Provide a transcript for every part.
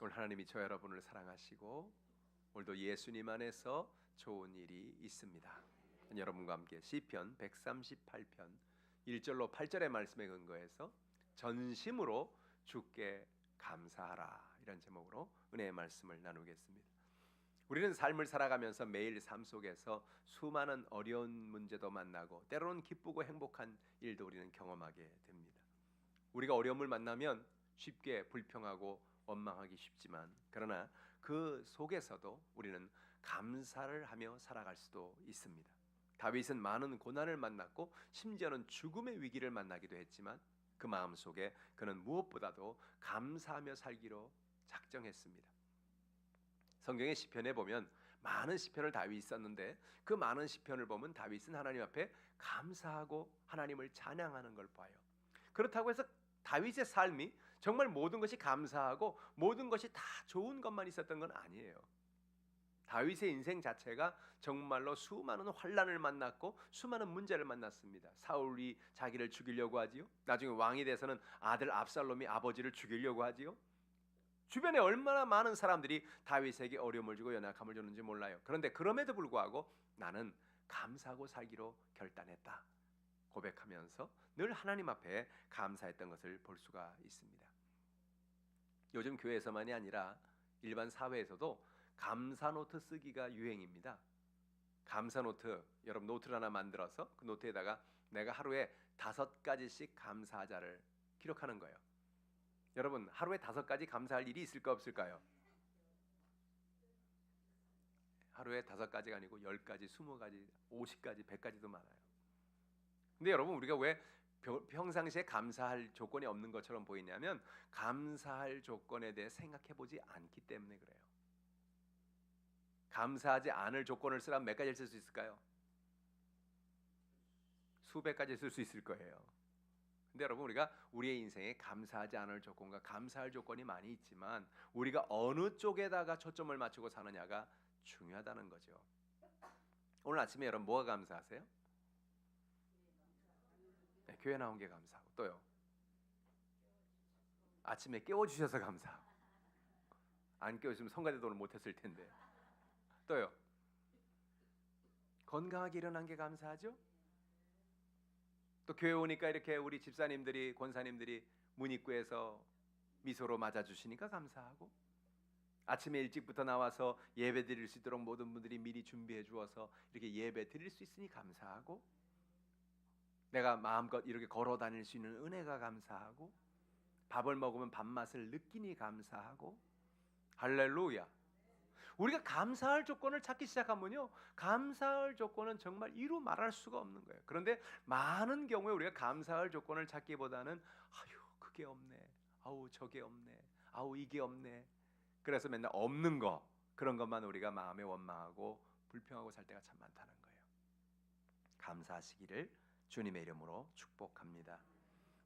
오늘 하나님이 저 여러분을 사랑하시고 오늘도 예수님 안에서 좋은 일이 있습니다. 여러분과 함께 시편 138편 1절로 8절의 말씀에 근거해서 전심으로 주께 감사하라, 이런 제목으로 은혜의 말씀을 나누겠습니다. 우리는 삶을 살아가면서 매일 삶 속에서 수많은 어려운 문제도 만나고 때로는 기쁘고 행복한 일도 우리는 경험하게 됩니다. 우리가 어려움을 만나면 쉽게 불평하고 원망하기 쉽지만, 그러나 그 속에서도 우리는 감사를 하며 살아갈 수도 있습니다. 다윗은 많은 고난을 만났고 심지어는 죽음의 위기를 만나기도 했지만 그 마음속에 그는 무엇보다도 감사하며 살기로 작정했습니다. 성경의 시편에 보면 많은 시편을 다윗이 썼는데 그 많은 시편을 보면 다윗은 하나님 앞에 감사하고 하나님을 찬양하는 걸 봐요. 그렇다고 해서 다윗의 삶이 정말 모든 것이 감사하고 모든 것이 다 좋은 것만 있었던 건 아니에요. 다윗의 인생 자체가 정말로 수많은 환난을 만났고 수많은 문제를 만났습니다. 사울이 자기를 죽이려고 하지요. 나중에 왕이 돼서는 아들 압살롬이 아버지를 죽이려고 하지요. 주변에 얼마나 많은 사람들이 다윗에게 어려움을 주고 연약함을 줬는지 몰라요. 그런데 그럼에도 불구하고 나는 감사하고 살기로 결단했다 고백하면서 늘 하나님 앞에 감사했던 것을 볼 수가 있습니다. 요즘 교회에서만이 아니라 일반 사회에서도 감사 노트 쓰기가 유행입니다. 감사 노트, 여러분 노트를 하나 만들어서 그 노트에다가 내가 하루에 5가지씩 감사하자를 기록하는 거예요. 여러분 하루에 5가지 감사할 일이 있을까 없을까요? 하루에 5가지가 아니고 10가지, 20가지, 50가지, 100가지도 많아요. 근데 여러분 우리가 왜 평상시에 감사할 조건이 없는 것처럼 보이냐면 감사할 조건에 대해 생각해 보지 않기 때문에 그래요. 감사하지 않을 조건을 쓰라면 몇 가지를 쓸 수 있을까요? 수백 가지 쓸 수 있을 거예요. 근데 여러분 우리가 우리의 인생에 감사하지 않을 조건과 감사할 조건이 많이 있지만 우리가 어느 쪽에다가 초점을 맞추고 사느냐가 중요하다는 거죠. 오늘 아침에 여러분 뭐가 감사하세요? 네, 교회 나온 게 감사하고 또요? 아침에 깨워주셔서 감사하고, 안 깨워주시면 성가대도 못했을 텐데. 또요? 건강하게 일어난 게 감사하죠? 또 교회 오니까 이렇게 우리 집사님들이, 권사님들이 문 입구에서 미소로 맞아주시니까 감사하고, 아침에 일찍부터 나와서 예배 드릴 수 있도록 모든 분들이 미리 준비해 주어서 이렇게 예배 드릴 수 있으니 감사하고, 내가 마음껏 이렇게 걸어 다닐 수 있는 은혜가 감사하고, 밥을 먹으면 밥맛을 느끼니 감사하고, 할렐루야. 우리가 감사할 조건을 찾기 시작하면요, 감사할 조건은 정말 이루 말할 수가 없는 거예요. 그런데 많은 경우에 우리가 감사할 조건을 찾기보다는 아유 그게 없네, 아우 저게 없네, 아우 이게 없네, 그래서 맨날 없는 거, 그런 것만 우리가 마음에 원망하고 불평하고 살 때가 참 많다는 거예요. 감사하시기를 주님의 이름으로 축복합니다.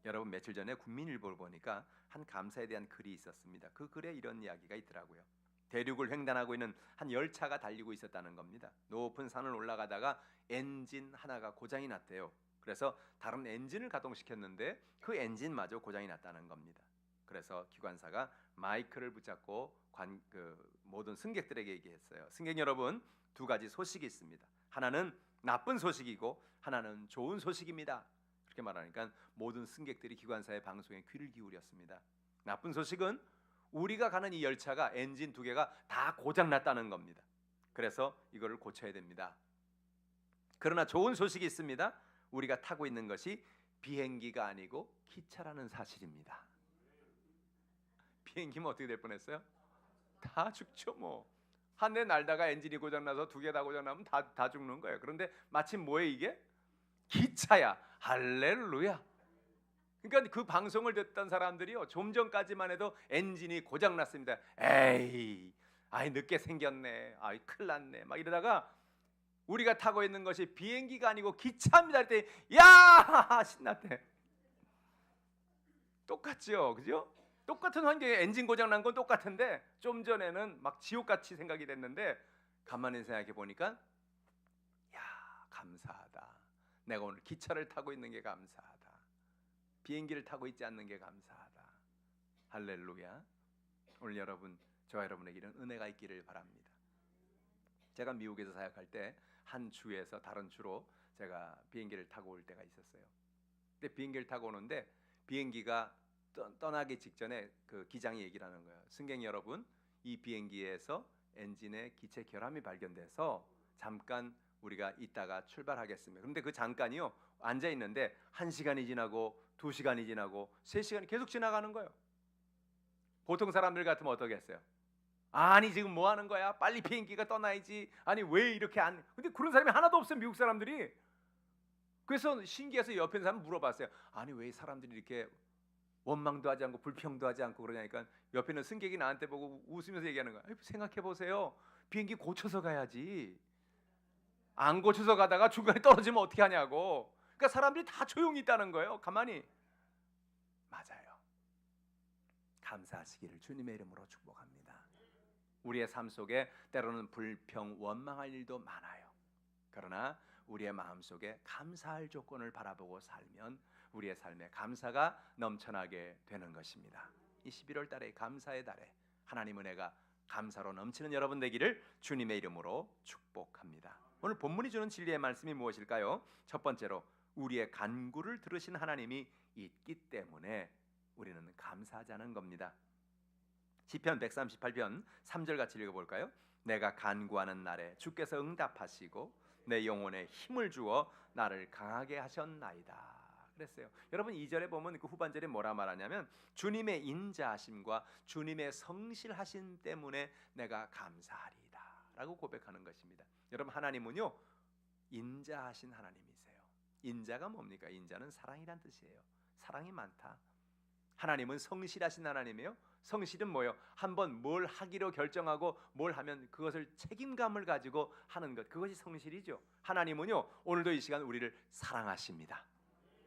여러분 며칠 전에 국민일보를 보니까 한 감사에 대한 글이 있었습니다. 그 글에 이런 이야기가 있더라고요. 대륙을 횡단하고 있는 한 열차가 달리고 있었다는 겁니다. 높은 산을 올라가다가 엔진 하나가 고장이 났대요. 그래서 다른 엔진을 가동시켰는데 그 엔진마저 고장이 났다는 겁니다. 그래서 기관사가 마이크를 붙잡고 모든 승객들에게 얘기했어요. 승객 여러분, 2가지 소식이 있습니다. 하나는 나쁜 소식이고 하나는 좋은 소식입니다. 그렇게 말하니까 모든 승객들이 기관사의 방송에 귀를 기울였습니다. 나쁜 소식은 우리가 가는 이 열차가 엔진 2개가 다 고장났다는 겁니다. 그래서 이거를 고쳐야 됩니다. 그러나 좋은 소식이 있습니다. 우리가 타고 있는 것이 비행기가 아니고 기차라는 사실입니다. 비행기면 어떻게 될 뻔했어요? 다 죽죠 뭐. 한 대 날다가 엔진이 고장나서 2개 다 고장나면 다 죽는 거예요. 그런데 마침 뭐예요 이게? 기차야. 할렐루야. 그러니까 그 방송을 듣던 사람들이요, 좀 전까지만 해도 엔진이 고장났습니다. 에이, 아이 늦게 생겼네, 아이 큰일 났네, 막 이러다가 우리가 타고 있는 것이 비행기가 아니고 기차입니다 할 때 야 신났대. 똑같죠, 그죠? 똑같은 환경에 엔진 고장난 건 똑같은데 좀 전에는 막 지옥같이 생각이 됐는데 가만히 생각해 보니까 야 감사하다. 내가 오늘 기차를 타고 있는 게 감사하다. 비행기를 타고 있지 않는 게 감사하다. 할렐루야. 오늘 저와 여러분에게 이런 은혜가 있기를 바랍니다. 제가 미국에서 사역할 때 한 주에서 다른 주로 제가 비행기를 타고 올 때가 있었어요. 근데 비행기를 타고 오는데 비행기가 떠나기 직전에 그 기장이 얘기를 하는 거예요. 승객 여러분, 이 비행기에서 엔진에 기체 결함이 발견돼서 잠깐 우리가 이따가 출발하겠습니다. 그런데 그 잠깐이요, 앉아 있는데 1시간이 지나고 2시간이 지나고 3시간이 계속 지나가는 거예요. 보통 사람들 같으면 어떠겠어요? 아니 지금 뭐 하는 거야? 빨리 비행기가 떠나야지. 아니 왜 이렇게 안? 근데 그런 사람이 하나도 없어요, 미국 사람들이. 그래서 신기해서 옆에 있는 사람 물어봤어요. 아니 왜 사람들이 이렇게 원망도 하지 않고 불평도 하지 않고 그러냐니까 옆에 있는 승객이 나한테 보고 웃으면서 얘기하는 거야. 생각해 보세요. 비행기 고쳐서 가야지. 안 고쳐서 가다가 중간에 떨어지면 어떻게 하냐고. 그러니까 사람들이 다 조용히 있다는 거예요. 가만히. 맞아요. 감사하시기를 주님의 이름으로 축복합니다. 우리의 삶 속에 때로는 불평, 원망할 일도 많아요. 그러나 우리의 마음속에 감사할 조건을 바라보고 살면 우리의 삶에 감사가 넘쳐나게 되는 것입니다. 이 11월 달에 감사의 달에 하나님 은혜가 감사로 넘치는 여러분 되기를 주님의 이름으로 축복합니다. 오늘 본문이 주는 진리의 말씀이 무엇일까요? 첫 번째로 우리의 간구를 들으신 하나님이 있기 때문에 우리는 감사하자는 겁니다. 시편 138편 3절 같이 읽어볼까요? 내가 간구하는 날에 주께서 응답하시고 내 영혼에 힘을 주어 나를 강하게 하셨나이다 그랬어요. 여러분 2절에 보면 그 후반절에 뭐라 말하냐면 주님의 인자하심과 주님의 성실하심 때문에 내가 감사하리이다 라고 고백하는 것입니다. 여러분 하나님은요 인자하신 하나님이세요. 인자가 뭡니까? 인자는 사랑이란 뜻이에요. 사랑이 많다. 하나님은 성실하신 하나님이에요. 성실은 뭐예요? 한번 뭘 하기로 결정하고 뭘 하면 그것을 책임감을 가지고 하는 것, 그것이 성실이죠. 하나님은요 오늘도 이 시간 우리를 사랑하십니다.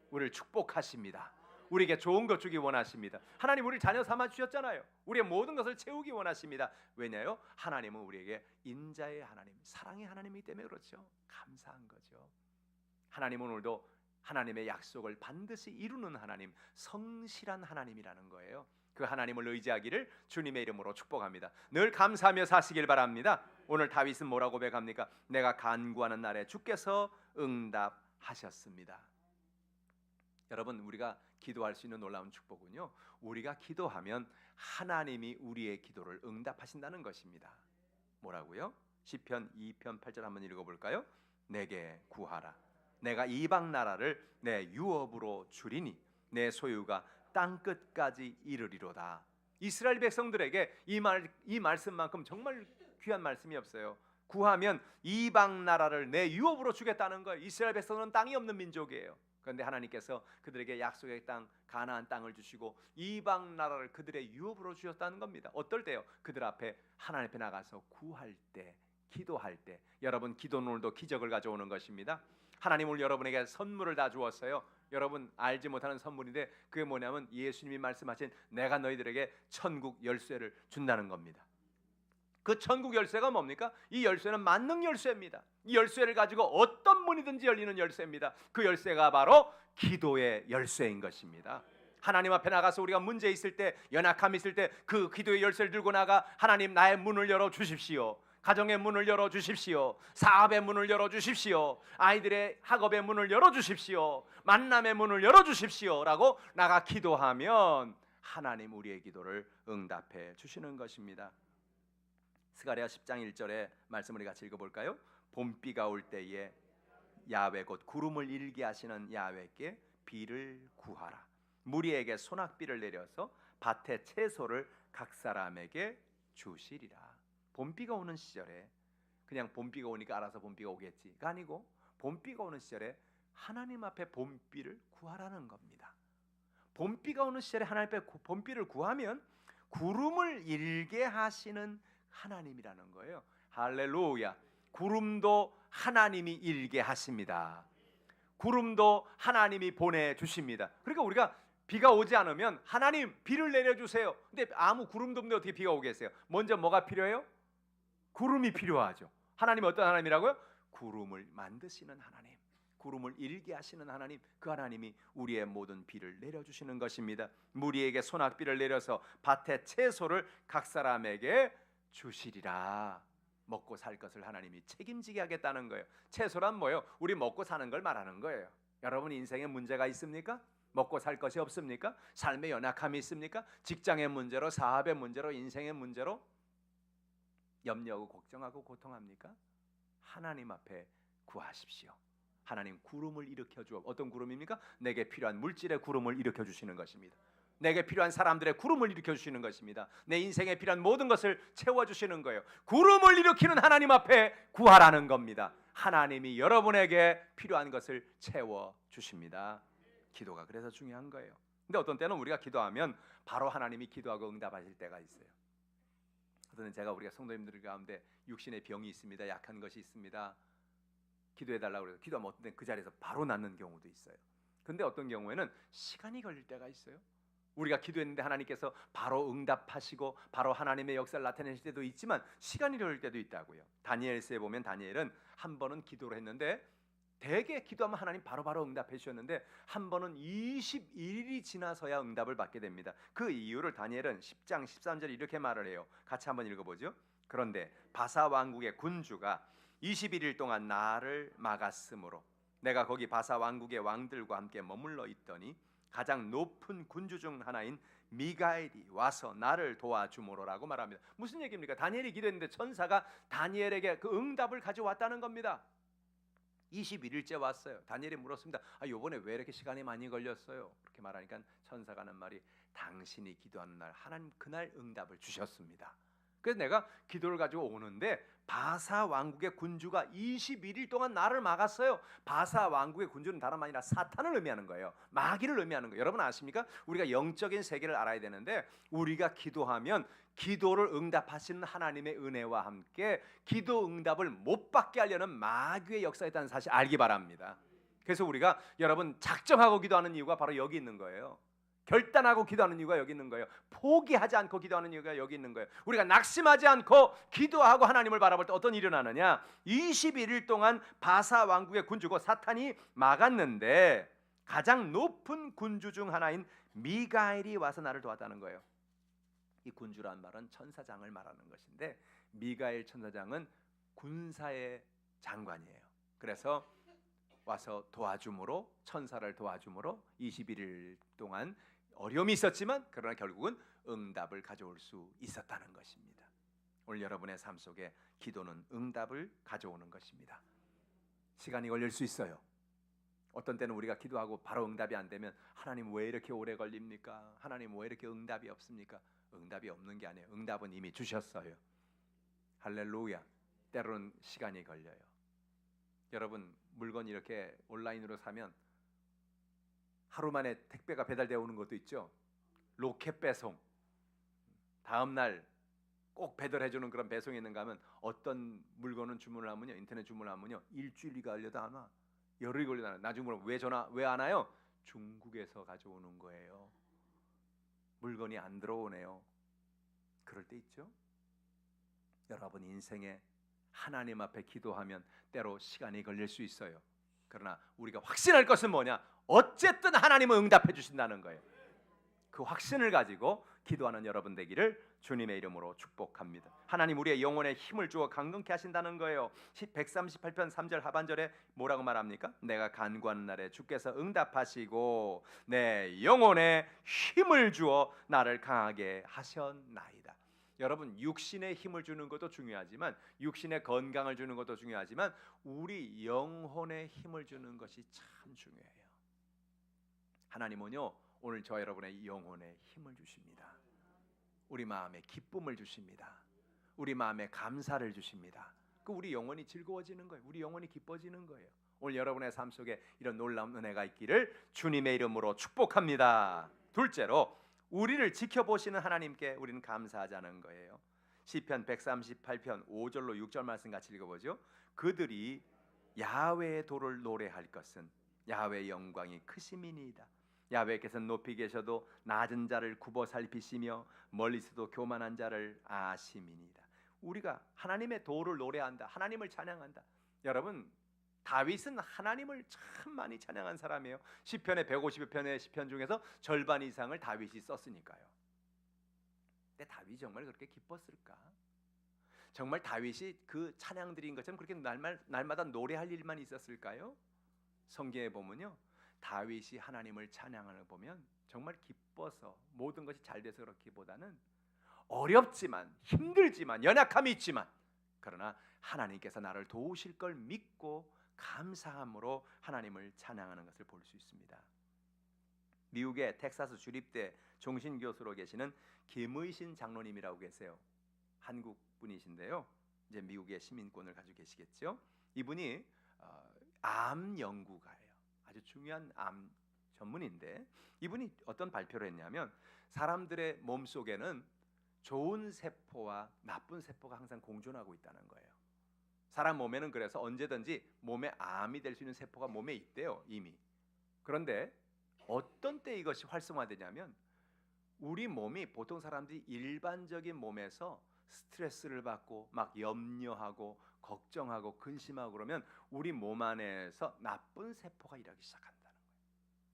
우리를 축복하십니다. 우리에게 좋은 것 주기 원하십니다. 하나님 우리를 자녀 삼아 주셨잖아요. 우리의 모든 것을 채우기 원하십니다. 왜냐요? 하나님은 우리에게 인자의 하나님, 사랑의 하나님이기 때문에 그렇죠. 감사한 거죠. 하나님은 오늘도 하나님의 약속을 반드시 이루는 하나님, 성실한 하나님이라는 거예요. 그 하나님을 의지하기를 주님의 이름으로 축복합니다. 늘 감사하며 사시길 바랍니다. 오늘 다윗은 뭐라고 고백합니까? 내가 간구하는 날에 주께서 응답하셨습니다. 여러분 우리가 기도할 수 있는 놀라운 축복은요 우리가 기도하면 하나님이 우리의 기도를 응답하신다는 것입니다. 뭐라고요? 시편 2편 8절 한번 읽어볼까요? 내게 구하라. 내가 이방 나라를 내 유업으로 주리니 내 소유가 땅 끝까지 이르리로다. 이스라엘 백성들에게 이 말씀만큼 정말 귀한 말씀이 없어요. 구하면 이방 나라를 내 유업으로 주겠다는 거예요. 이스라엘 백성은 땅이 없는 민족이에요. 그런데 하나님께서 그들에게 약속의 땅 가나안 땅을 주시고 이방 나라를 그들의 유업으로 주셨다는 겁니다. 어떨 때요? 그들 앞에 하나님 앞에 나가서 구할 때, 기도할 때. 여러분 기도는 오늘도 기적을 가져오는 것입니다. 하나님 오늘 여러분에게 선물을 다 주었어요. 여러분 알지 못하는 선물인데 그게 뭐냐면 예수님이 말씀하신 내가 너희들에게 천국 열쇠를 준다는 겁니다. 그 천국 열쇠가 뭡니까? 이 열쇠는 만능 열쇠입니다. 이 열쇠를 가지고 어떤 문이든지 열리는 열쇠입니다. 그 열쇠가 바로 기도의 열쇠인 것입니다. 하나님 앞에 나가서 우리가 문제 있을 때, 연약함 있을 때 그 기도의 열쇠를 들고 나가 하나님 나의 문을 열어 주십시오. 가정의 문을 열어 주십시오. 사업의 문을 열어 주십시오. 아이들의 학업의 문을 열어 주십시오. 만남의 문을 열어 주십시오 라고 나가 기도하면 하나님 우리의 기도를 응답해 주시는 것입니다. 스가랴 10장 1절의 말씀을 같이 읽어볼까요? 봄비가 올 때에 야훼 곧 구름을 일게 하시는 야훼께 비를 구하라. 무리에게 소낙비를 내려서 밭의 채소를 각 사람에게 주시리라. 봄비가 오는 시절에 그냥 봄비가 오니까 알아서 봄비가 오겠지가 아니고 봄비가 오는 시절에 하나님 앞에 봄비를 구하라는 겁니다. 봄비가 오는 시절에 하나님 앞에 봄비를 구하면 구름을 일게 하시는 하나님이라는 거예요. 할렐루야. 구름도 하나님이 일게 하십니다. 구름도 하나님이 보내주십니다. 그러니까 우리가 비가 오지 않으면 하나님 비를 내려주세요. 근데 아무 구름도 없는데 어떻게 비가 오겠어요? 먼저 뭐가 필요해요? 구름이 필요하죠. 하나님이 어떤 하나님이라고요? 구름을 만드시는 하나님. 구름을 일게 하시는 하나님, 그 하나님이 우리의 모든 비를 내려주시는 것입니다. 무리에게 소낙비를 내려서 밭의 채소를 각 사람에게 주시리라. 먹고 살 것을 하나님이 책임지게 하겠다는 거예요. 채소란 뭐예요? 우리 먹고 사는 걸 말하는 거예요. 여러분 인생에 문제가 있습니까? 먹고 살 것이 없습니까? 삶의 연약함이 있습니까? 직장의 문제로, 사업의 문제로, 인생의 문제로 염려하고 걱정하고 고통합니까? 하나님 앞에 구하십시오. 하나님 구름을 일으켜 주어. 어떤 구름입니까? 내게 필요한 물질의 구름을 일으켜 주시는 것입니다. 내게 필요한 사람들의 구름을 일으켜 주시는 것입니다. 내 인생에 필요한 모든 것을 채워 주시는 거예요. 구름을 일으키는 하나님 앞에 구하라는 겁니다. 하나님이 여러분에게 필요한 것을 채워 주십니다. 기도가 그래서 중요한 거예요. 근데 어떤 때는 우리가 기도하면 바로 하나님이 기도하고 응답하실 때가 있어요. 어떤 때는 제가 우리가 성도님들 가운데 육신의 병이 있습니다. 약한 것이 있습니다. 기도해달라고 그래서 기도하면 어떤 때는 그 자리에서 바로 낫는 경우도 있어요. 근데 어떤 경우에는 시간이 걸릴 때가 있어요. 우리가 기도했는데 하나님께서 바로 응답하시고 바로 하나님의 역사를 나타내실 때도 있지만 시간이 걸릴 때도 있다고요. 다니엘서에 보면 다니엘은 한 번은 기도를 했는데 대개 기도하면 하나님 바로바로 응답해 주셨는데 한 번은 21일이 지나서야 응답을 받게 됩니다. 그 이유를 다니엘은 10장 13절에 이렇게 말을 해요. 같이 한번 읽어보죠. 그런데 바사 왕국의 군주가 21일 동안 나를 막았으므로 내가 거기 바사 왕국의 왕들과 함께 머물러 있더니 가장 높은 군주 중 하나인 미가엘이 와서 나를 도와주므로라고 말합니다. 무슨 얘기입니까? 다니엘이 기도했는데 천사가 다니엘에게 그 응답을 가져왔다는 겁니다. 21일째 왔어요. 다니엘이 물었습니다. 요번에 왜 이렇게 시간이 많이 걸렸어요? 그렇게 말하니까 천사가 하는 말이 당신이 기도하는 날 하나님 그날 응답을 주셨습니다. 그래서 내가 기도를 가지고 오는데 바사 왕국의 군주가 21일 동안 나를 막았어요. 바사 왕국의 군주는 다름 아니라 사탄을 의미하는 거예요. 마귀를 의미하는 거예요. 여러분 아십니까? 우리가 영적인 세계를 알아야 되는데 우리가 기도하면 기도를 응답하시는 하나님의 은혜와 함께 기도 응답을 못 받게 하려는 마귀의 역사에 있다는 사실 알기 바랍니다. 그래서 우리가 여러분 작정하고 기도하는 이유가 바로 여기 있는 거예요. 결단하고 기도하는 이유가 여기 있는 거예요. 포기하지 않고 기도하는 이유가 여기 있는 거예요. 우리가 낙심하지 않고 기도하고 하나님을 바라볼 때 어떤 일이 일어나느냐? 21일 동안 바사 왕국의 군주고 사탄이 막았는데 가장 높은 군주 중 하나인 미가엘이 와서 나를 도왔다는 거예요. 이 군주란 말은 천사장을 말하는 것인데 미가엘 천사장은 군사의 장관이에요. 그래서 와서 도와줌으로 천사를 도와줌으로 21일 동안 어려움이 있었지만 그러나 결국은 응답을 가져올 수 있었다는 것입니다. 오늘 여러분의 삶 속에 기도는 응답을 가져오는 것입니다. 시간이 걸릴 수 있어요. 어떤 때는 우리가 기도하고 바로 응답이 안 되면 하나님 왜 이렇게 오래 걸립니까? 하나님 왜 이렇게 응답이 없습니까? 응답이 없는 게 아니에요. 응답은 이미 주셨어요. 할렐루야. 때로는 시간이 걸려요. 여러분 물건 이렇게 온라인으로 사면 하루 만에 택배가 배달되어 오는 것도 있죠. 로켓 배송. 다음 날 꼭 배달해 주는 그런 배송이 있는가 하면 어떤 물건은 주문을 하면요. 인터넷 주문을 하면요. 일주일이 걸려도 안 와. 열흘이 걸려도 안 와. 나중에 물어보면 왜 안 와요? 중국에서 가져오는 거예요. 물건이 안 들어오네요. 그럴 때 있죠. 여러분 인생에 하나님 앞에 기도하면 때로 시간이 걸릴 수 있어요. 그러나 우리가 확신할 것은 뭐냐? 어쨌든 하나님은 응답해 주신다는 거예요. 그 확신을 가지고 기도하는 여러분 되기를 주님의 이름으로 축복합니다. 하나님 우리의 영혼에 힘을 주어 강건케 하신다는 거예요. 138편 3절 하반절에 뭐라고 말합니까? 내가 간구하는 날에 주께서 응답하시고 내 영혼에 힘을 주어 나를 강하게 하셨나이다. 여러분 육신의 힘을 주는 것도 중요하지만 육신의 건강을 주는 것도 중요하지만 우리 영혼의 힘을 주는 것이 참 중요해요. 하나님은요 오늘 저 여러분의 영혼에 힘을 주십니다. 우리 마음에 기쁨을 주십니다. 우리 마음에 감사를 주십니다. 그 우리 영혼이 즐거워지는 거예요. 우리 영혼이 기뻐지는 거예요. 오늘 여러분의 삶 속에 이런 놀라운 은혜가 있기를 주님의 이름으로 축복합니다. 둘째로 우리를 지켜보시는 하나님께 우리는 감사하자는 거예요. 시편 138편 5절로 6절 말씀 같이 읽어보죠. 그들이 야훼의 도를 노래할 것은 야훼의 영광이 크심이니이다. 야훼께서는 높이 계셔도 낮은 자를 굽어 살피시며 멀리서도 교만한 자를 아심이니이다. 우리가 하나님의 도를 노래한다. 하나님을 찬양한다. 여러분 다윗은 하나님을 참 많이 찬양한 사람이에요. 시편의 150편의 시편 중에서 절반 이상을 다윗이 썼으니까요. 근데 다윗이 정말 그렇게 기뻤을까? 정말 다윗이 그 찬양 드린 것처럼 그렇게 날마다 노래할 일만 있었을까요? 성경에 보면요, 다윗이 하나님을 찬양하는 걸 보면 정말 기뻐서 모든 것이 잘 돼서 그렇기보다는 어렵지만 힘들지만 연약함이 있지만 그러나 하나님께서 나를 도우실 걸 믿고 감사함으로 하나님을 찬양하는 것을 볼 수 있습니다. 미국의 텍사스 주립대 종신교수로 계시는 김의신 장로님이라고 계세요. 한국 분이신데요. 이제 미국의 시민권을 가지고 계시겠죠. 이분이 암 연구가예요. 아주 중요한 암 전문인데 이분이 어떤 발표를 했냐면 사람들의 몸 속에는 좋은 세포와 나쁜 세포가 항상 공존하고 있다는 거예요. 사람 몸에는 그래서 언제든지 몸에 암이 될 수 있는 세포가 몸에 있대요, 이미. 그런데 어떤 때 이것이 활성화되냐면 우리 몸이 보통 사람들이 일반적인 몸에서 스트레스를 받고 막 염려하고 걱정하고 근심하고 그러면 우리 몸 안에서 나쁜 세포가 일하기 시작한다는 거예요.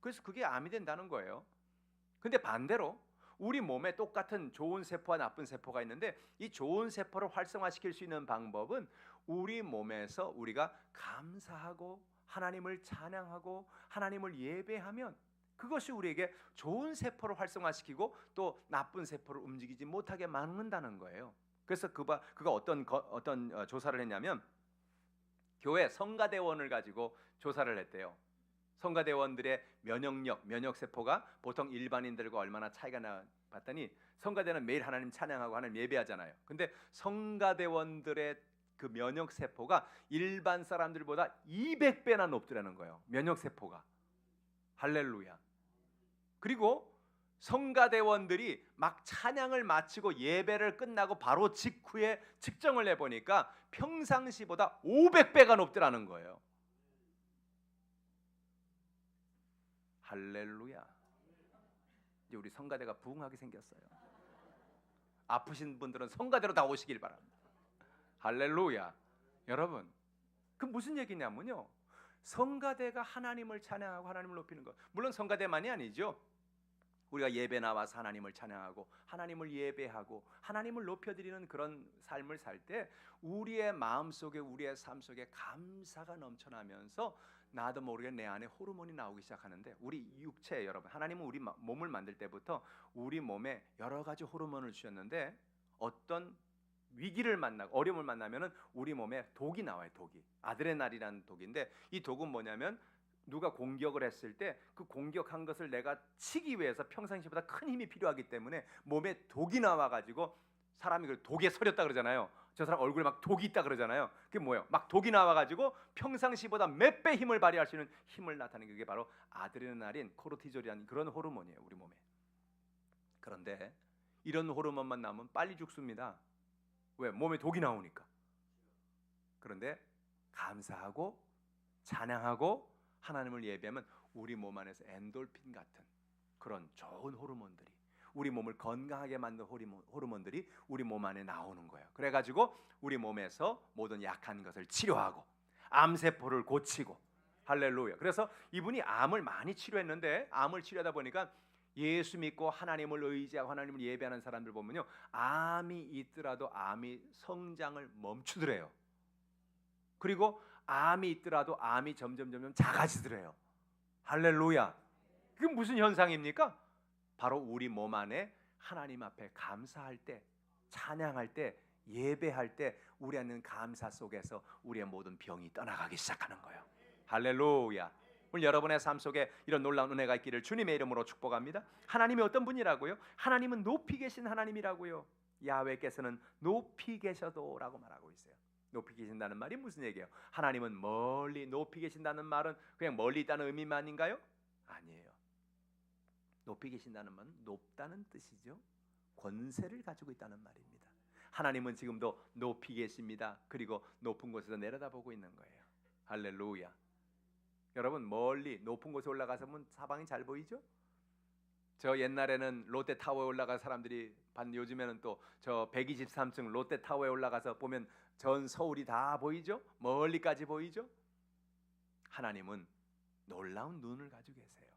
그래서 그게 암이 된다는 거예요. 근데 반대로 우리 몸에 똑같은 좋은 세포와 나쁜 세포가 있는데 이 좋은 세포를 활성화시킬 수 있는 방법은 우리 몸에서 우리가 감사하고 하나님을 찬양하고 하나님을 예배하면 그것이 우리에게 좋은 세포를 활성화시키고 또 나쁜 세포를 움직이지 못하게 막는다는 거예요. 그래서 그가 어떤 조사를 했냐면 교회 성가대원을 가지고 조사를 했대요. 성가대원들의 면역력, 면역세포가 보통 일반인들과 얼마나 차이가 나 봤더니 성가대는 매일 하나님 찬양하고 하나님 예배하잖아요. 근데 성가대원들의 그 면역세포가 일반 사람들보다 200배나 높더라는 거예요. 면역세포가. 할렐루야. 그리고 성가대원들이 막 찬양을 마치고 예배를 끝나고 바로 직후에 측정을 해보니까 평상시보다 500배가 높더라는 거예요. 할렐루야. 이제 우리 성가대가 부흥하게 생겼어요. 아프신 분들은 성가대로 다 오시길 바랍니다. 할렐루야. 여러분, 그 무슨 얘기냐면요, 성가대가 하나님을 찬양하고 하나님을 높이는 것, 물론 성가대만이 아니죠. 우리가 예배 나와서 하나님을 찬양하고 하나님을 예배하고 하나님을 높여드리는 그런 삶을 살 때 우리의 마음속에 우리의 삶 속에 감사가 넘쳐나면서 나도 모르게 내 안에 호르몬이 나오기 시작하는데 우리 육체 여러분, 하나님은 우리 몸을 만들 때부터 우리 몸에 여러 가지 호르몬을 주셨는데 어떤 위기를 만나고 어려움을 만나면은 우리 몸에 독이 나와요. 독이 아드레날이라는 독인데 이 독은 뭐냐면 누가 공격을 했을 때 그 공격한 것을 내가 치기 위해서 평상시보다 큰 힘이 필요하기 때문에 몸에 독이 나와가지고 사람이 그 독에 서렸다 그러잖아요. 저 사람 얼굴에 막 독이 있다 그러잖아요. 그게 뭐예요? 막 독이 나와가지고 평상시보다 몇 배 힘을 발휘할 수 있는 힘을 나타내는 게 바로 아드레날린, 코르티졸이라는 그런 호르몬이에요, 우리 몸에. 그런데 이런 호르몬만 나오면 빨리 죽습니다. 왜? 몸에 독이 나오니까. 그런데 감사하고 찬양하고 하나님을 예배하면 우리 몸 안에서 엔돌핀 같은 그런 좋은 호르몬들이 우리 몸을 건강하게 만든 호르몬들이 우리 몸 안에 나오는 거예요. 그래가지고 우리 몸에서 모든 약한 것을 치료하고 암세포를 고치고 할렐루야. 그래서 이분이 암을 많이 치료했는데 암을 치료하다 보니까 예수 믿고 하나님을 의지하고 하나님을 예배하는 사람들 보면요, 암이 있더라도 암이 성장을 멈추더래요. 그리고 암이 있더라도 암이 점점 작아지더래요. 할렐루야. 그게 무슨 현상입니까? 바로 우리 몸 안에 하나님 앞에 감사할 때, 찬양할 때, 예배할 때 우리 안에 감사 속에서 우리의 모든 병이 떠나가기 시작하는 거예요. 할렐루야. 오늘 여러분의 삶 속에 이런 놀라운 은혜가 있기를 주님의 이름으로 축복합니다. 하나님이 어떤 분이라고요? 하나님은 높이 계신 하나님이라고요. 야훼께서는 높이 계셔도라고 말하고 있어요. 높이 계신다는 말이 무슨 얘기예요? 하나님은 멀리 높이 계신다는 말은 그냥 멀리 있다는 의미만인가요? 아니에요. 높이 계신다는 말은 높다는 뜻이죠. 권세를 가지고 있다는 말입니다. 하나님은 지금도 높이 계십니다. 그리고 높은 곳에서 내려다보고 있는 거예요. 할렐루야. 여러분, 멀리 높은 곳에 올라가서 보면 사방이 잘 보이죠? 저 옛날에는 롯데타워에 올라가 사람들이 봤는데 요즘에는 또 저 123층 롯데타워에 올라가서 보면 전 서울이 다 보이죠? 멀리까지 보이죠? 하나님은 놀라운 눈을 가지고 계세요.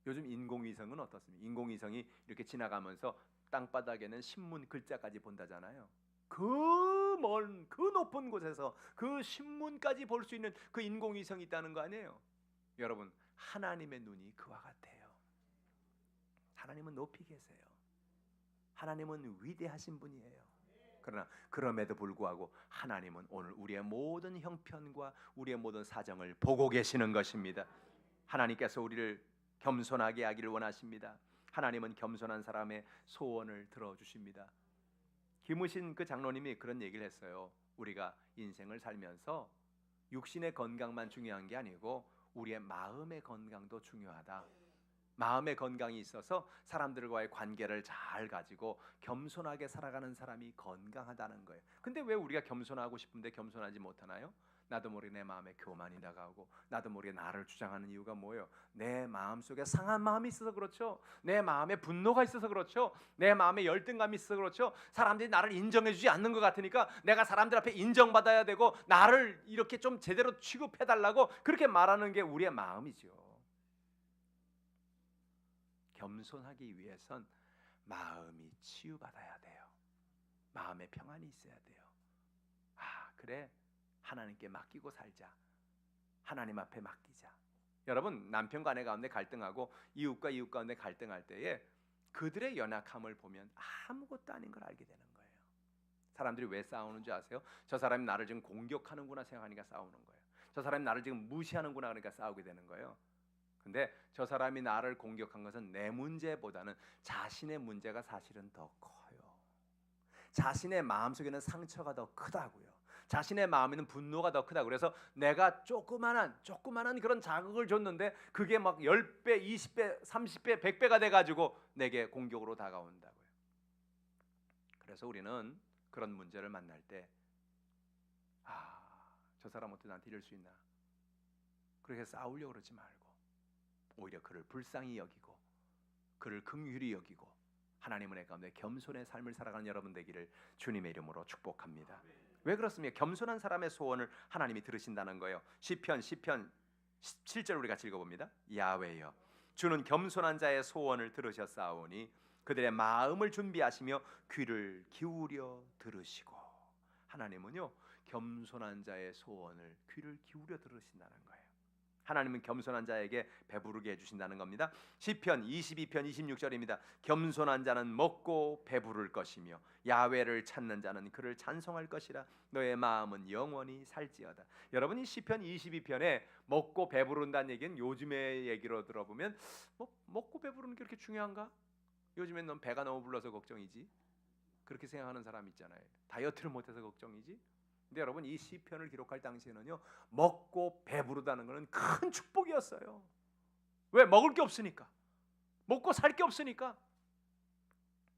요즘 인공위성은 어떻습니까? 인공위성이 이렇게 지나가면서 땅바닥에는 신문 글자까지 본다잖아요. 그 먼, 그 높은 곳에서 그 신문까지 볼 수 있는 그 인공위성이 있다는 거 아니에요? 여러분, 하나님의 눈이 그와 같아요. 하나님은 높이 계세요. 하나님은 위대하신 분이에요. 그러나 그럼에도 불구하고 하나님은 오늘 우리의 모든 형편과 우리의 모든 사정을 보고 계시는 것입니다. 하나님께서 우리를 겸손하게 하기를 원하십니다. 하나님은 겸손한 사람의 소원을 들어주십니다. 김우신 그 장로님이 그런 얘기를 했어요. 우리가 인생을 살면서 육신의 건강만 중요한 게 아니고 우리의 마음의 건강도 중요하다. 마음의 건강이 있어서 사람들과의 관계를 잘 가지고 겸손하게 살아가는 사람이 건강하다는 거예요. 근데 왜 우리가 겸손하고 싶은데 겸손하지 못하나요? 나도 모르게 내 마음에 교만이 다가오고 나도 모르게 나를 주장하는 이유가 뭐예요? 내 마음속에 상한 마음이 있어서 그렇죠. 내 마음에 분노가 있어서 그렇죠. 내 마음에 열등감이 있어서 그렇죠. 사람들이 나를 인정해 주지 않는 것 같으니까 내가 사람들 앞에 인정받아야 되고 나를 이렇게 좀 제대로 취급해 달라고 그렇게 말하는 게 우리의 마음이죠. 겸손하기 위해선 마음이 치유받아야 돼요. 마음에 평안이 있어야 돼요. 아, 그래. 하나님께 맡기고 살자. 하나님 앞에 맡기자. 여러분, 남편과 아내 가운데 갈등하고 이웃과 이웃 가운데 갈등할 때에 그들의 연약함을 보면 아무것도 아닌 걸 알게 되는 거예요. 사람들이 왜 싸우는 줄 아세요? 저 사람이 나를 지금 공격하는구나 생각하니까 싸우는 거예요. 저 사람이 나를 지금 무시하는구나 그러니까 싸우게 되는 거예요. 근데 저 사람이 나를 공격한 것은 내 문제보다는 자신의 문제가 사실은 더 커요. 자신의 마음속에는 상처가 더 크다고요. 자신의 마음에는 분노가 더 크다. 그래서 내가 조그만한 그런 자극을 줬는데 그게 막 10배, 20배, 30배, 100배가 돼가지고 내게 공격으로 다가온다고요. 그래서 우리는 그런 문제를 만날 때 저 사람 어떻게 나한테 이럴 수 있나? 그렇게 싸우려고 그러지 말고 오히려 그를 불쌍히 여기고 그를 긍휼히 여기고 하나님의 가운데 겸손의 삶을 살아가는 여러분 되기를 주님의 이름으로 축복합니다. 왜 그렇습니까? 겸손한 사람의 소원을 하나님이 들으신다는 거예요. 시편 7절 우리 같이 읽어봅니다. 야훼여 주는 겸손한 자의 소원을 들으셨사오니 그들의 마음을 준비하시며 귀를 기울여 들으시고. 하나님은요 겸손한 자의 소원을 귀를 기울여 들으신다는 거예요. 하나님은 겸손한 자에게 배부르게 해주신다는 겁니다. 시편 22편 26절입니다. 겸손한 자는 먹고 배부를 것이며 야훼를 찾는 자는 그를 찬송할 것이라. 너의 마음은 영원히 살지어다. 여러분, 이 시편 22편에 먹고 배부른다는 얘기는 요즘의 얘기로 들어보면 먹고 배부르는 게 그렇게 중요한가? 요즘엔 넌 배가 너무 불러서 걱정이지. 그렇게 생각하는 사람 있잖아요. 다이어트를 못해서 걱정이지. 근데 여러분, 이 시편을 기록할 당시에는요 먹고 배부르다는 것은 큰 축복이었어요. 왜? 먹을 게 없으니까. 먹고 살 게 없으니까.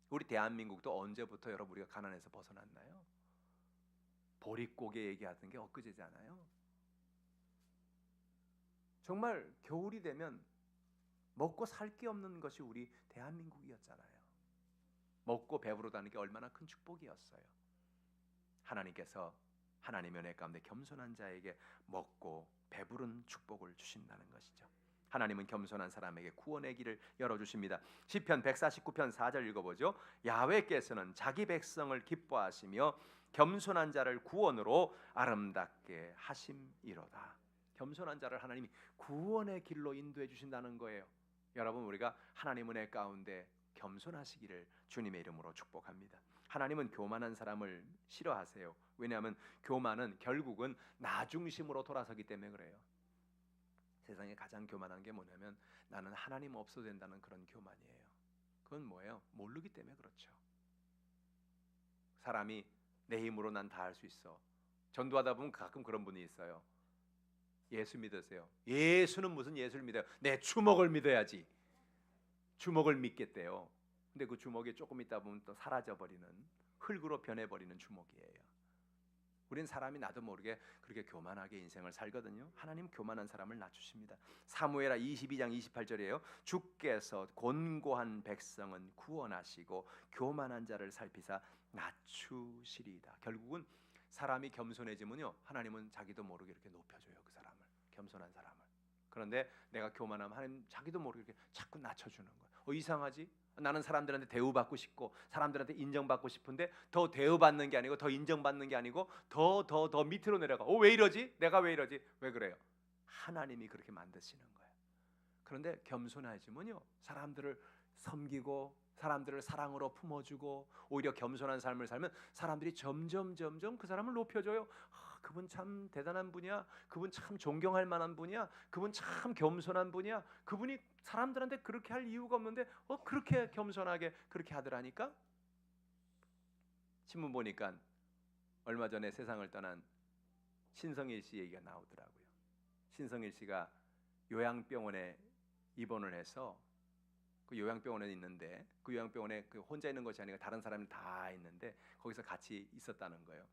우리 대한민국도 언제부터 여러분 우리가 가난에서 벗어났나요? 보릿고개 얘기하던 게 엊그제잖아요. 정말 겨울이 되면 먹고 살 게 없는 것이 우리 대한민국이었잖아요. 먹고 배부르다는 게 얼마나 큰 축복이었어요. 하나님께서 하나님의 은혜 가운데 겸손한 자에게 먹고 배부른 축복을 주신다는 것이죠. 하나님은 겸손한 사람에게 구원의 길을 열어주십니다. 시편 149편 4절 읽어보죠. 야훼께서는 자기 백성을 기뻐하시며 겸손한 자를 구원으로 아름답게 하심이로다. 겸손한 자를 하나님이 구원의 길로 인도해 주신다는 거예요. 여러분, 우리가 하나님 은혜 가운데 겸손하시기를 주님의 이름으로 축복합니다. 하나님은 교만한 사람을 싫어하세요. 왜냐하면 교만은 결국은 나 중심으로 돌아서기 때문에 그래요. 세상에 가장 교만한 게 뭐냐면 나는 하나님 없어도 된다는 그런 교만이에요. 그건 뭐예요? 모르기 때문에 그렇죠. 사람이 내 힘으로 난 다 할 수 있어. 전도하다 보면 가끔 그런 분이 있어요. 예수 믿으세요. 예수는 무슨 예수를 믿어요? 내 주먹을 믿어야지. 주먹을 믿겠대요. 근데 그 주먹이 조금 있다 보면 또 사라져버리는, 흙으로 변해버리는 주먹이에요. 우린 사람이 나도 모르게 그렇게 교만하게 인생을 살거든요. 하나님 교만한 사람을 낮추십니다. 사무엘하 22장 28절이에요. 주께서 곤고한 백성은 구원하시고 교만한 자를 살피사 낮추시리이다. 결국은 사람이 겸손해지면요 하나님은 자기도 모르게 이렇게 높여줘요. 그 사람을 겸손한 사람을. 그런데 내가 교만하면 하나님 자기도 모르게 자꾸 낮춰주는 거예요. 이상하지? 나는 사람들한테 대우받고 싶고 사람들한테 인정받고 싶은데 더 대우받는 게 아니고 더 인정받는 게 아니고 더 밑으로 내려가. 왜 이러지? 내가 왜 이러지? 왜 그래요? 하나님이 그렇게 만드시는 거예요. 그런데 겸손해지면요, 사람들을 섬기고 사람들을 사랑으로 품어주고 오히려 겸손한 삶을 살면 사람들이 점점 그 사람을 높여줘요. 그분 참 대단한 분이야. 그분 참 존경할 만한 분이야. 그분 참 겸손한 분이야. 그분이 사람들한테 그렇게 할 이유가 없는데 그렇게 겸손하게 그렇게 하더라니까. 신문 보니까 얼마 전에 세상을 떠난 신성일 씨 얘기가 나오더라고요. 신성일 씨가 요양병원에 입원을 해서 그 요양병원에 있는데 그 요양병원에 그 혼자 있는 것이 아니라 다른 사람이 다 있는데 거기서 같이 있었다는 거예요.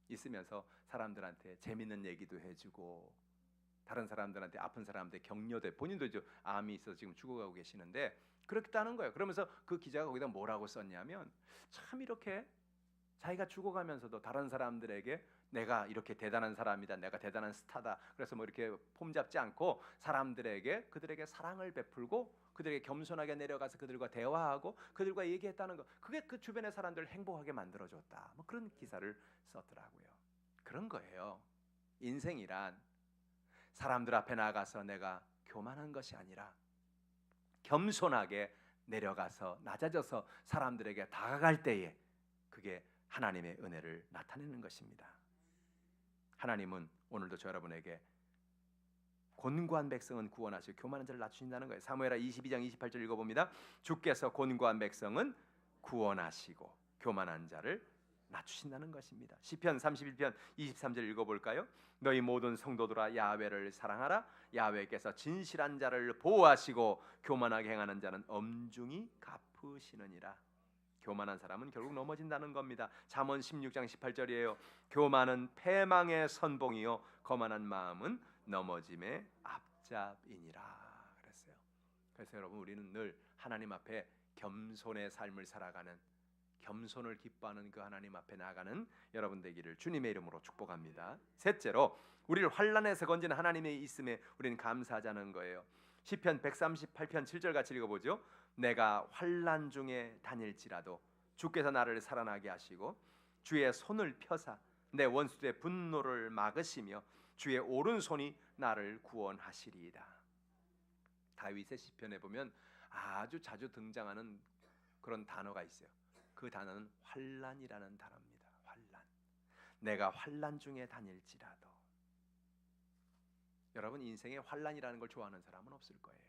있으면서 사람들한테 재밌는 얘기도 해주고 다른 사람들한테 아픈 사람한테 격려돼. 본인도 이제 암이 있어서 지금 죽어가고 계시는데 그렇다는 거예요. 그러면서 그 기자가 거기다 뭐라고 썼냐면 참 이렇게 자기가 죽어가면서도 다른 사람들에게 내가 이렇게 대단한 사람이다, 내가 대단한 스타다, 그래서 뭐 이렇게 폼 잡지 않고 사람들에게 그들에게 사랑을 베풀고 그들에게 겸손하게 내려가서 그들과 대화하고 그들과 얘기했다는 거, 그게 그 주변의 사람들을 행복하게 만들어줬다, 뭐 그런 기사를 썼더라고요. 그런 거예요. 인생이란 사람들 앞에 나가서 내가 교만한 것이 아니라 겸손하게 내려가서 낮아져서 사람들에게 다가갈 때에 그게 하나님의 은혜를 나타내는 것입니다. 하나님은 오늘도 저 여러분에게 곤고한 백성은 구원하시고 교만한 자를 낮추신다는 거예요. 사무엘하 22장 28절 읽어봅니다. 주께서 곤고한 백성은 구원하시고 교만한 자를 낮추신다는 것입니다. 시편 31편 23절 읽어볼까요? 너희 모든 성도들아 야훼를 사랑하라. 야훼께서 진실한 자를 보호하시고 교만하게 행하는 자는 엄중히 갚으시느니라. 교만한 사람은 결국 넘어진다는 겁니다. 잠언 16장 18절이에요. 교만은 패망의 선봉이요 거만한 마음은 넘어짐의 앞잡이니라 그랬어요. 그래서 여러분, 우리는 늘 하나님 앞에 겸손의 삶을 살아가는, 겸손을 기뻐하는 그 하나님 앞에 나아가는 여러분 되기를 주님의 이름으로 축복합니다. 셋째로, 우리를 환난에서 건지는 하나님의 있음에 우리는 감사하자는 거예요. 시편 138편 7절 같이 읽어보죠. 내가 환난 중에 다닐지라도 주께서 나를 살아나게 하시고 주의 손을 펴사 내 원수의 분노를 막으시며 주의 오른손이 나를 구원하시리이다. 다윗의 시편에 보면 아주 자주 등장하는 그런 단어가 있어요. 그 단어는 환난이라는 단어입니다. 환난. 내가 환난 중에 다닐지라도. 여러분, 인생에 환난이라는 걸 좋아하는 사람은 없을 거예요.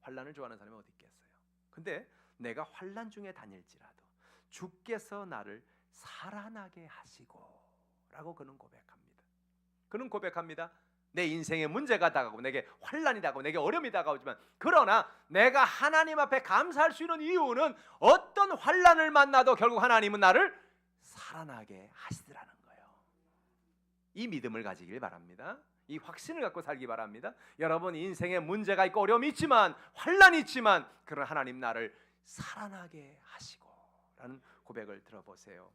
환난을 좋아하는 사람이 어디 있겠어요? 근데 내가 환난 중에 다닐지라도 주께서 나를 살아나게 하시고 라고 그는 고백합니다. 그는 고백합니다. 내 인생에 문제가 다가오고 내게 환난이 다가오고 내게 어려움이 다가오지만, 그러나 내가 하나님 앞에 감사할 수 있는 이유는 어떤 환난을 만나도 결국 하나님은 나를 살아나게 하시더라는 거예요. 이 믿음을 가지길 바랍니다. 이 확신을 갖고 살기 바랍니다. 여러분, 인생에 문제가 있고 어려움이 있지만, 환난이 있지만, 그런 하나님 나를 살아나게 하시고 라는 고백을 들어보세요.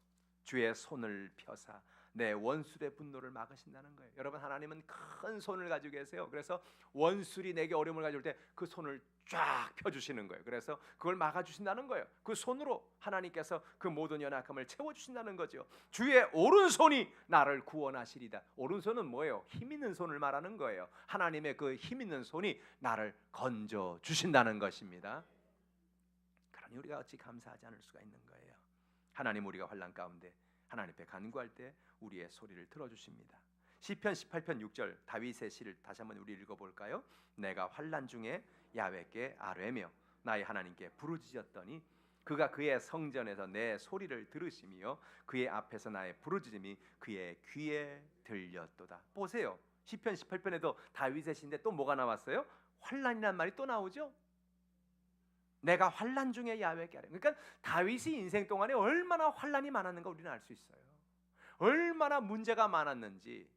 주의 손을 펴사 내 원수의 분노를 막으신다는 거예요. 여러분, 하나님은 큰 손을 가지고 계세요. 그래서 원수들이 내게 어려움을 가져올 때 그 손을 쫙 펴주시는 거예요. 그래서 그걸 막아주신다는 거예요. 그 손으로 하나님께서 그 모든 연약함을 채워주신다는 거죠. 주의 오른손이 나를 구원하시리다. 오른손은 뭐예요? 힘 있는 손을 말하는 거예요. 하나님의 그 힘 있는 손이 나를 건져주신다는 것입니다. 그러니 우리가 어찌 감사하지 않을 수가 있는 거예요. 하나님, 우리가 환난 가운데 하나님 앞에 간구할 때 우리의 소리를 들어주십니다. 시편 18편 6절 다윗의 시를 다시 한번 우리 읽어볼까요? 내가 환난 중에 야훼께 아뢰며 나의 하나님께 부르짖었더니 그가 그의 성전에서 내 소리를 들으시며 그의 앞에서 나의 부르짖음이 그의 귀에 들렸도다. 보세요. 시편 18편에도 다윗의 시인데 또 뭐가 나왔어요? 환난이라는 말이 또 나오죠. 내가 환난 중에 야훼께 아뢰. 그러니까 다윗이 인생 동안에 얼마나 환난이 많았는가 우리는 알 수 있어요. 얼마나 문제가 많았는지.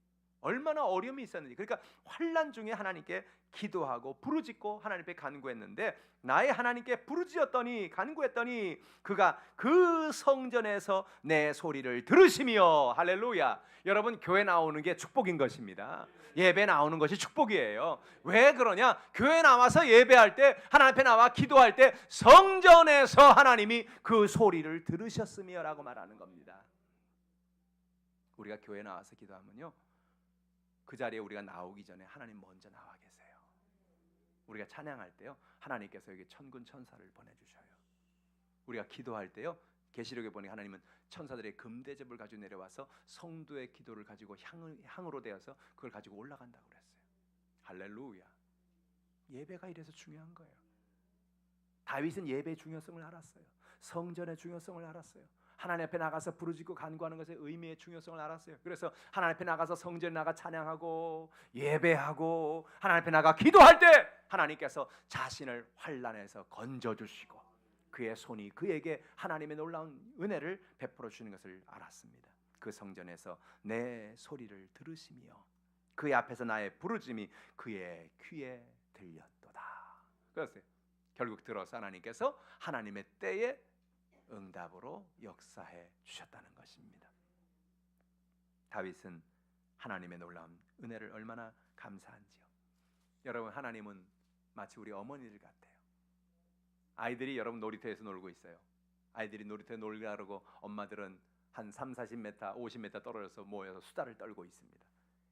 얼마나 어려움이 있었는지. 그러니까 환난 중에 하나님께 기도하고 부르짖고 하나님 앞에 간구했는데, 나의 하나님께 부르짖었더니 간구했더니 그가 그 성전에서 내 소리를 들으시며. 할렐루야. 여러분, 교회 나오는 게 축복인 것입니다. 예배 나오는 것이 축복이에요. 왜 그러냐? 교회 나와서 예배할 때, 하나님 앞에 나와 기도할 때 성전에서 하나님이 그 소리를 들으셨으며 라고 말하는 겁니다. 우리가 교회 나와서 기도하면요, 그 자리에 우리가 나오기 전에 하나님 먼저 나와 계세요. 우리가 찬양할 때요, 하나님께서 여기 천군 천사를 보내주셔요. 우리가 기도할 때요, 계시록에 보니 하나님은 천사들의 금대접을 가지고 내려와서 성도의 기도를 가지고 향으로 되어서 그걸 가지고 올라간다고 그랬어요. 할렐루야. 예배가 이래서 중요한 거예요. 다윗은 예배의 중요성을 알았어요. 성전의 중요성을 알았어요. 하나님 앞에 나가서 부르짖고 간구하는 것의 의미의 중요성을 알았어요. 그래서 하나님 앞에 나가서 성전에 나가 찬양하고 예배하고 하나님 앞에 나가 기도할 때 하나님께서 자신을 환난에서 건져주시고 그의 손이 그에게 하나님의 놀라운 은혜를 베풀어 주는 것을 알았습니다. 그 성전에서 내 소리를 들으시며 그의 앞에서 나의 부르짖음이 그의 귀에 들렸도다. 그랬어요. 결국 들어서 하나님께서 하나님의 때에 응답으로 역사해 주셨다는 것입니다. 다윗은 하나님의 놀라운 은혜를 얼마나 감사한지요. 여러분, 하나님은 마치 우리 어머니들 같아요. 아이들이 여러분 놀이터에서 놀고 있어요. 아이들이 놀이터에 놀려고 엄마들은 한 3, 40m, 50m 떨어져서 모여서 수다를 떨고 있습니다.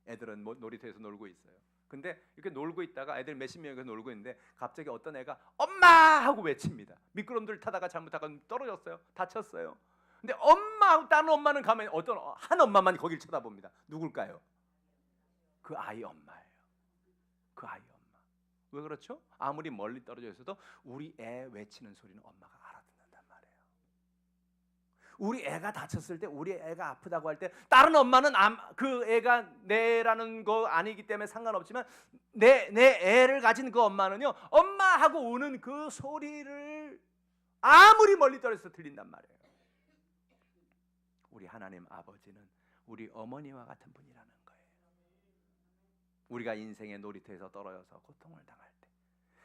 애들은 놀이터에서 놀고 있어요. 근데 이렇게 놀고 있다가 애들 몇십 명이 놀고 있는데 갑자기 어떤 애가 엄마! 하고 외칩니다. 미끄럼틀 타다가 잘못하다가 떨어졌어요. 다쳤어요. 근데 엄마! 다른 엄마는 가면 어떤 한 엄마만 거길 쳐다봅니다. 누굴까요? 그 아이 엄마예요. 그 아이 엄마. 왜 그렇죠? 아무리 멀리 떨어져 있어도 우리 애 외치는 소리는 엄마가 알아듣는단 말이에요. 우리 애가 다쳤을 때, 우리 애가 아프다고 할 때 다른 엄마는 그 애가 내라는 거 아니기 때문에 상관없지만 내 애를 가진 그 엄마는요, 엄마 하고 우는 그 소리를 아무리 멀리 떨어져서 들린단 말이에요. 우리 하나님 아버지는 우리 어머니와 같은 분이라는 거예요. 우리가 인생의 놀이터에서 떨어져서 고통을 당할 때,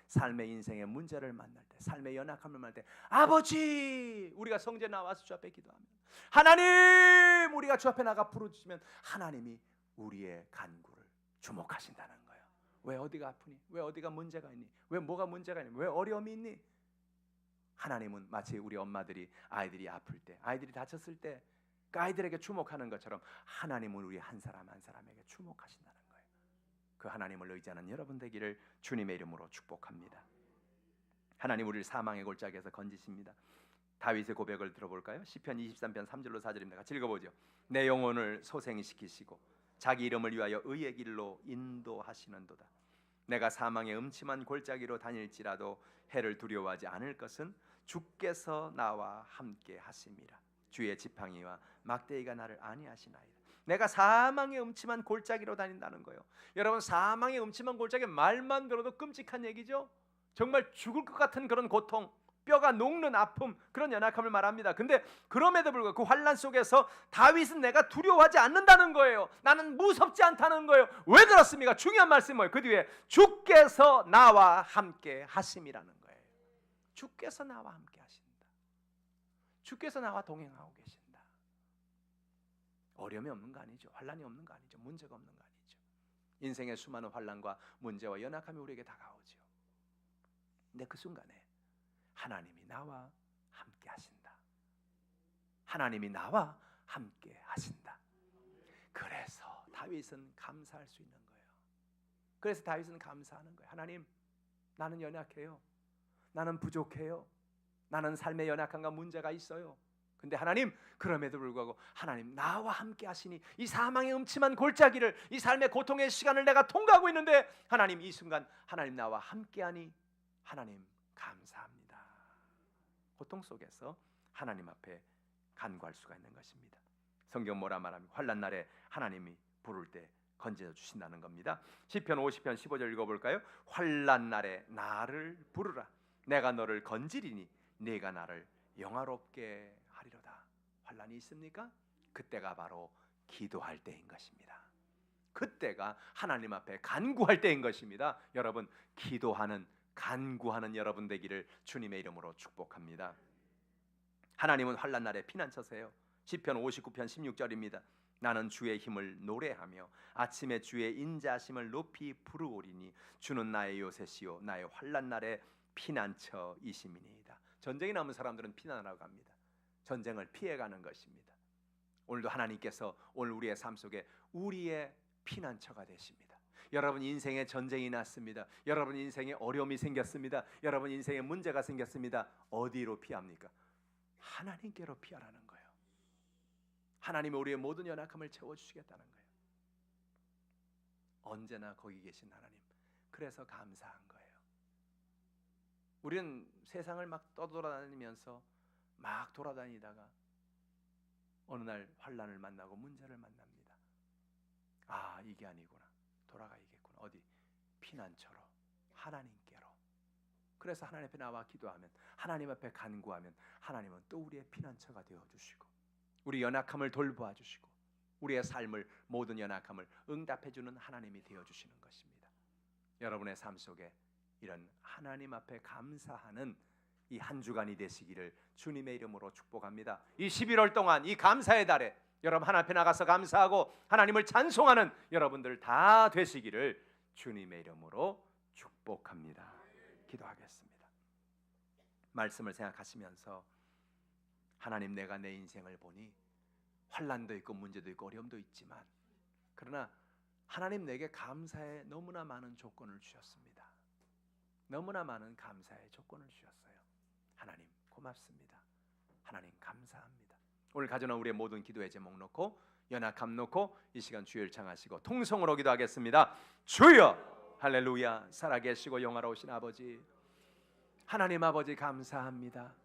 삶의 인생의 문제를 만날 때, 삶의 연약함을 만날 때, 아버지! 우리가 성전에 나와서 주 앞에 기도하면, 하나님! 우리가 주 앞에 나가 부르짖으면 하나님이 우리의 간구를 주목하신다는 거예요. 왜 어디가 아프니? 왜 어디가 문제가 있니? 왜 뭐가 문제가 있니? 왜 어려움이 있니? 하나님은 마치 우리 엄마들이 아이들이 아플 때, 아이들이 다쳤을 때 그 아이들에게 주목하는 것처럼 하나님은 우리 한 사람 한 사람에게 주목하신다는 거예요. 그 하나님을 의지하는 여러분 되기를 주님의 이름으로 축복합니다. 하나님 우리를 사망의 골짜기에서 건지십니다. 다윗의 고백을 들어볼까요? 시편 23편 3절로 4절입니다. 같이 읽어보죠. 내 영혼을 소생시키시고 자기 이름을 위하여 의의 길로 인도하시는도다. 내가 사망의 음침한 골짜기로 다닐지라도 해를 두려워하지 않을 것은 주께서 나와 함께 하심이라. 주의 지팡이와 막대기가 나를 안위하시나이다. 내가 사망의 음침한 골짜기로 다닌다는 거예요. 여러분, 사망의 음침한 골짜기 말만 들어도 끔찍한 얘기죠. 정말 죽을 것 같은 그런 고통, 뼈가 녹는 아픔, 그런 연약함을 말합니다. 근데 그럼에도 불구하고 그 환난 속에서 다윗은 내가 두려워하지 않는다는 거예요. 나는 무섭지 않다는 거예요. 왜 그렇습니까? 중요한 말씀이 뭐예요? 그 뒤에 주께서 나와 함께 하심이라는 거예요. 주께서 나와 함께 하신다. 주께서 나와 동행하고 계신다. 어려움이 없는 거 아니죠. 환난이 없는 거 아니죠. 문제가 없는 거 아니죠. 인생의 수많은 환난과 문제와 연약함이 우리에게 다가오죠. 근데 그 순간에 하나님이 나와 함께 하신다. 하나님이 나와 함께 하신다. 그래서 다윗은 감사할 수 있는 거예요. 그래서 다윗은 감사하는 거예요. 하나님, 나는 연약해요. 나는 부족해요. 나는 삶의 연약함과 문제가 있어요. 근데 하나님, 그럼에도 불구하고 하나님 나와 함께 하시니 이 사망의 음침한 골짜기를, 이 삶의 고통의 시간을 내가 통과하고 있는데 하나님, 이 순간 하나님 나와 함께하니 하나님 감사합니다. 고통 속에서 하나님 앞에 간구할 수가 있는 것입니다. 성경 뭐라 말합니까? 환난 날에 하나님이 부를 때 건져 주신다는 겁니다. 시편 50편 15절 읽어볼까요? 환난 날에 나를 부르라. 내가 너를 건지리니 네가 나를 영화롭게 하리로다. 환난이 있습니까? 그때가 바로 기도할 때인 것입니다. 그때가 하나님 앞에 간구할 때인 것입니다. 여러분, 기도하는, 간구하는 여러분 되기를 주님의 이름으로 축복합니다. 하나님은 환난 날에 피난처세요. 시편 59편 16절입니다. 나는 주의 힘을 노래하며 아침에 주의 인자하심을 높이 부르오리니 주는 나의 요새시요 나의 환난 날에 피난처이심이니이다. 전쟁이 남은 사람들은 피난하러 갑니다. 전쟁을 피해가는 것입니다. 오늘도 하나님께서 오늘 우리의 삶 속에 우리의 피난처가 되십니다. 여러분 인생에 전쟁이 났습니다. 여러분 인생에 어려움이 생겼습니다. 여러분 인생에 문제가 생겼습니다. 어디로 피합니까? 하나님께로 피하라는 거예요. 하나님이 우리의 모든 연약함을 채워주시겠다는 거예요. 언제나 거기 계신 하나님, 그래서 감사한 거예요. 우리는 세상을 막 떠돌아다니면서 막 돌아다니다가 어느 날 환난을 만나고 문제를 만납니다. 아, 이게 아니구나, 돌아가야겠구나. 어디? 피난처로, 하나님께로. 그래서 하나님 앞에 나와 기도하면, 하나님 앞에 간구하면 하나님은 또 우리의 피난처가 되어주시고 우리 연약함을 돌보아 주시고 우리의 삶을, 모든 연약함을 응답해 주는 하나님이 되어주시는 것입니다. 여러분의 삶 속에 이런 하나님 앞에 감사하는 이 한 주간이 되시기를 주님의 이름으로 축복합니다. 이 11월 동안 이 감사의 달에 여러분 하나님 앞에 나가서 감사하고 하나님을 찬송하는 여러분들 다 되시기를 주님의 이름으로 축복합니다. 기도하겠습니다. 말씀을 생각하시면서 하나님, 내가 내 인생을 보니 환난도 있고 문제도 있고 어려움도 있지만 그러나 하나님 내게 감사의 너무나 많은 조건을 주셨습니다. 너무나 많은 감사의 조건을 주셨어요. 하나님 고맙습니다. 하나님 감사합니다. 오늘 가져온 우리의 모든 기도의 제목 놓고 연약함 놓고 이 시간 주를 청하시고 통성으로 기도하겠습니다. 주여, 할렐루야. 살아계시고 영화로우신 아버지, 하나님 아버지 감사합니다.